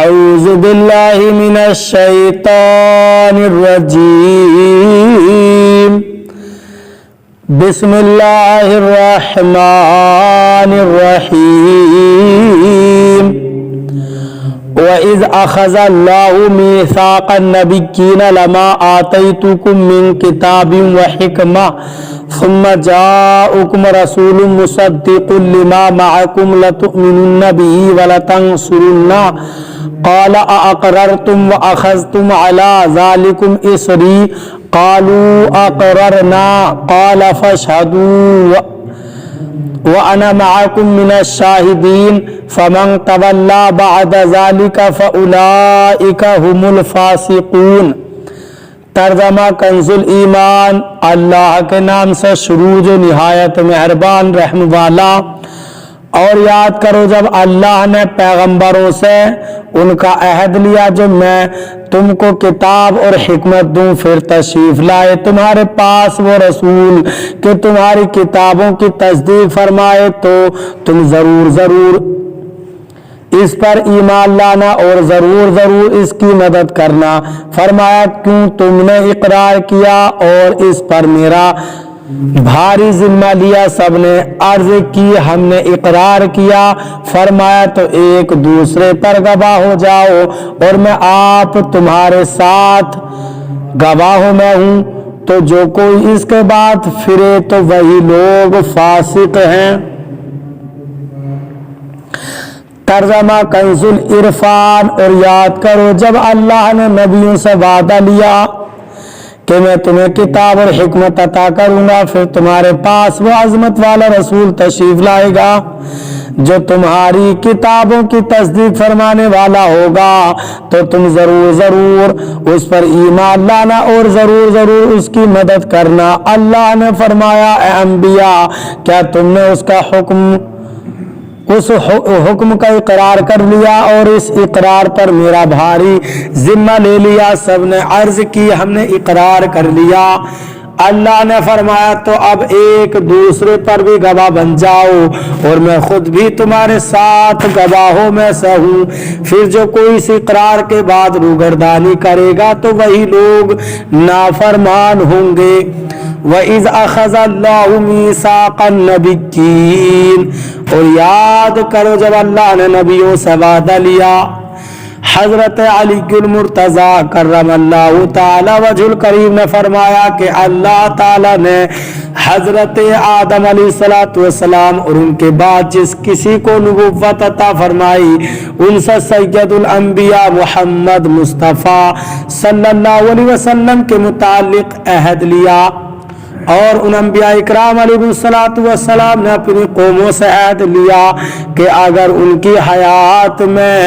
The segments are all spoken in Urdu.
أعوذ بالله من الشيطان الرجيم بسم الله الرحمن الرحيم وإذ أخذ الله ميثاق النبيين لما آتيتكم من كتاب وحكمة ثم جاءكم رسول مصدق لما معكم لتؤمنن به ولتنصرنه قال أأقررتم وأخذتم على ذلكم إصري قالوا أقررنا قال فاشهدوا وأنا معكم من الشاهدين فمن تولى بعد ذلك فأولئك هم الفاسقون۔ ترجمہ کنز الایمان۔ اللہ کے نام سے شروع جو نہایت مہربان رحم والا۔ اور یاد کرو جب اللہ نے پیغمبروں سے ان کا عہد لیا جو میں تم کو کتاب اور حکمت دوں، پھر تشریف لائے تمہارے پاس وہ رسول کہ تمہاری کتابوں کی تصدیق فرمائے تو تم ضرور اس پر ایمان لانا اور ضرور اس کی مدد کرنا۔ فرمایا کیوں تم نے اقرار کیا اور اس پر میرا بھاری ذمہ لیا؟ سب نے عرض کی ہم نے اقرار کیا۔ فرمایا تو ایک دوسرے پر گواہ ہو جاؤ اور میں آپ تمہارے ساتھ گواہوں میں ہوں، تو جو کوئی اس کے بعد پھرے تو وہی لوگ فاسق ہیں۔ ترجمہ کنز العرفان۔ اور یاد کرو جب اللہ نے نبیوں سے وعدہ لیا کہ میں تمہیں کتاب اور حکمت عطا کروں گا، پھر تمہارے پاس وہ عظمت والا رسول تشریف لائے گا جو تمہاری کتابوں کی تصدیق فرمانے والا ہوگا، تو تم ضرور اس پر ایمان لانا اور ضرور اس کی مدد کرنا۔ اللہ نے فرمایا اے انبیاء کیا تم نے اس حکم کا اقرار کر لیا اور اس اقرار پر میرا بھاری ذمہ لے لیا؟ سب نے عرض کی ہم نے اقرار کر لیا۔ اللہ نے فرمایا تو اب ایک دوسرے پر بھی گواہ بن جاؤ اور میں خود بھی تمہارے ساتھ گواہوں میں سے ہوں۔ پھر جو کوئی اس اقرار کے بعد روگردانی کرے گا تو وہی لوگ نافرمان ہوں گے۔ وَإِذْ أَخَذَ اللَّهُ مِيثَاقَ النَّبِيِّينَ۔ اور یاد کرو جب اللہ نے نبیوں سے وعدہ لیا۔ حضرت علی المرتضیٰ کرم اللہ تعالی وجہ الکریم نے فرمایا کہ اللہ تعالی نے حضرت آدم علیہ السلام اور ان کے بعد جس کسی کو نبوت عطا فرمائی ان سے سید الانبیاء محمد مصطفیٰ صلی اللہ علیہ وسلم کے متعلق عہد لیا، اور ان انبیاء اکرام علیہ السلام نے اپنی قوموں سے عہد لیا کہ اگر ان کی حیات میں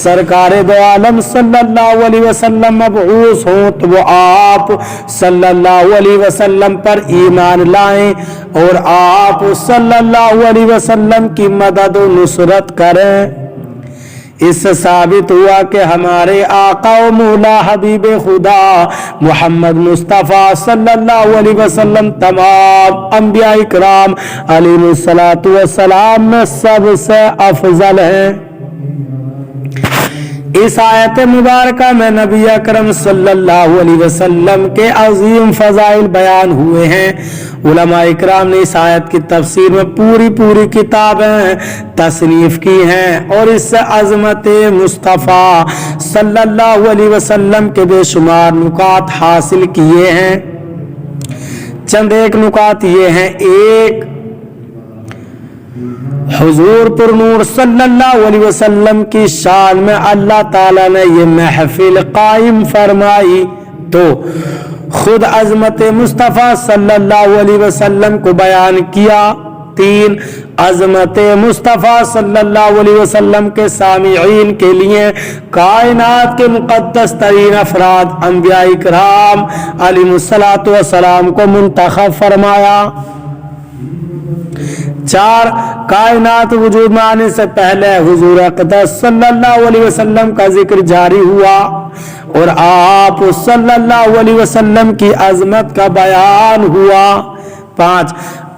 سرکار دو عالم صلی اللہ علیہ وسلم مبعوث ہوں تو وہ آپ صلی اللہ علیہ وسلم پر ایمان لائیں اور آپ صلی اللہ علیہ وسلم کی مدد و نصرت کریں۔ اس سے ثابت ہوا کہ ہمارے آقا و مولا حبیب خدا محمد مصطفیٰ صلی اللہ علیہ وسلم تمام انبیاء اکرام علیہ السلام میں سب سے افضل ہیں۔ اس آیت مبارکہ میں نبی اکرم صلی اللہ علیہ وسلم کے عظیم فضائل بیان ہوئے ہیں۔ علماء اکرام نے اس آیت کی تفسیر میں پوری کتابیں تصنیف کی ہیں اور اس سے عظمت مصطفیٰ صلی اللہ علیہ وسلم کے بے شمار نکات حاصل کیے ہیں۔ چند ایک نکات یہ ہیں: ایک، حضور پر نور صلی اللہ علیہ وسلم کی شان میں اللہ تعالیٰ نے یہ محفل قائم فرمائی تو خود عظمت مصطفیٰ صلی اللہ علیہ وسلم کو بیان کیا۔ تین، عظمت مصطفیٰ صلی اللہ علیہ وسلم کے سامعین کے لیے کائنات کے مقدس ترین افراد انبیاء اکرام علیہ السلام کو منتخب فرمایا۔ چار، کائنات وجود میں آنے سے پہلے حضور اقدس صلی اللہ علیہ وسلم کا ذکر جاری ہوا اور آپ صلی اللہ علیہ وسلم کی عظمت کا بیان ہوا۔ 5،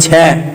6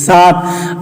7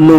9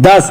10